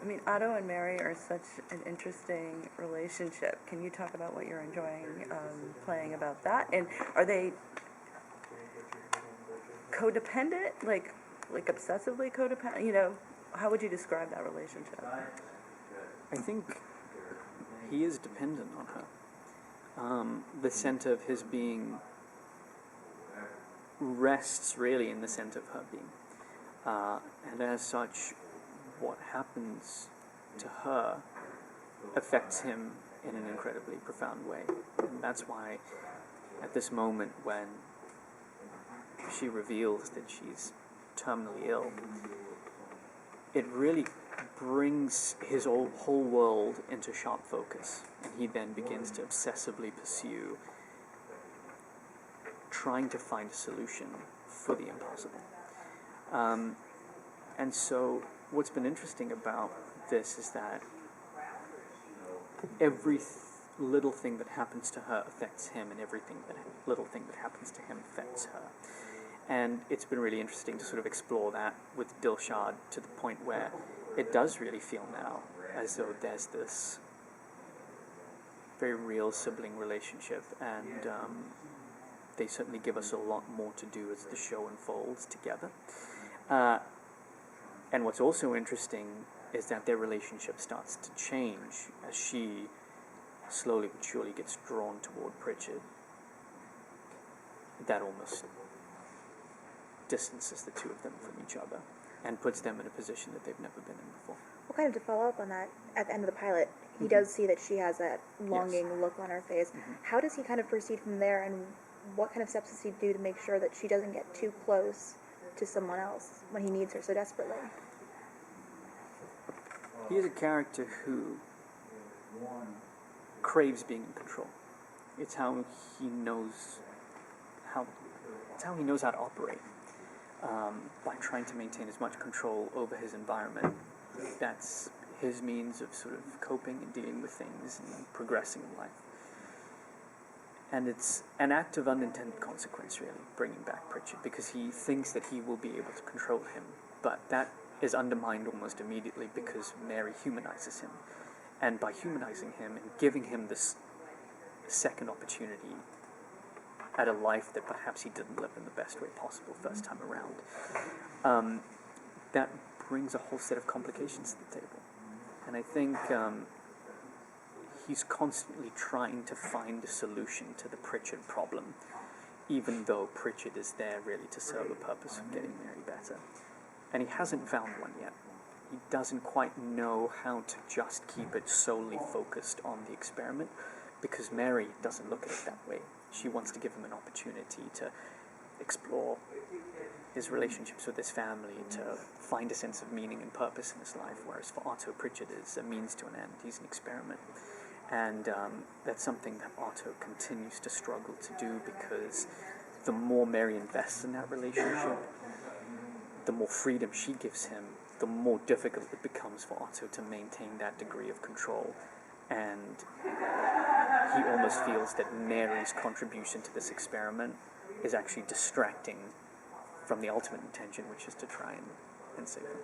I mean, Otto and Mary are such an interesting relationship. Can you talk about what you're enjoying playing about that? And are they codependent, like obsessively codependent? You know, how would you describe that relationship? I think he is dependent on her. The center of his being rests really in the center of her being. And as such, what happens to her affects him in an incredibly profound way. And that's why at this moment when she reveals that she's terminally ill, it really brings his whole world into sharp focus, and he then begins to obsessively pursue trying to find a solution for the impossible. And so what's been interesting about this is that every little thing that happens to her affects him, and little thing that happens to him affects her. And it's been really interesting to sort of explore that with Dilshad to the point where it does really feel now as though there's this very real sibling relationship, and they certainly give us a lot more to do as the show unfolds together. And what's also interesting is that their relationship starts to change as she slowly but surely gets drawn toward Pritchard. That almost distances the two of them from each other and puts them in a position that they've never been in before. Well, kind of to follow up on that, at the end of the pilot, he does see that she has that longing look on her face. How does he kind of proceed from there, and what kind of steps does he do to make sure that she doesn't get too close to someone else when he needs her so desperately? He is a character who craves being in control. It's how he knows how to operate, by trying to maintain as much control over his environment. That's his means of sort of coping and dealing with things and progressing in life. And it's an act of unintended consequence, really, bringing back Pritchard, because he thinks that he will be able to control him, but that is undermined almost immediately because Mary humanizes him. And by humanizing him and giving him this second opportunity at a life that perhaps he didn't live in the best way possible first time around, that brings a whole set of complications to the table. And I think he's constantly trying to find a solution to the Pritchard problem, even though Pritchard is there really to serve the purpose of getting Mary better. And he hasn't found one yet. He doesn't quite know how to just keep it solely focused on the experiment, because Mary doesn't look at it that way. She wants to give him an opportunity to explore his relationships with his family, to find a sense of meaning and purpose in his life, whereas for Otto, Pritchard is a means to an end. He's an experiment. And that's something that Otto continues to struggle to do, because the more Mary invests in that relationship, the more freedom she gives him, the more difficult it becomes for Otto to maintain that degree of control. And he almost feels that Mary's contribution to this experiment is actually distracting from the ultimate intention, which is to try and save him.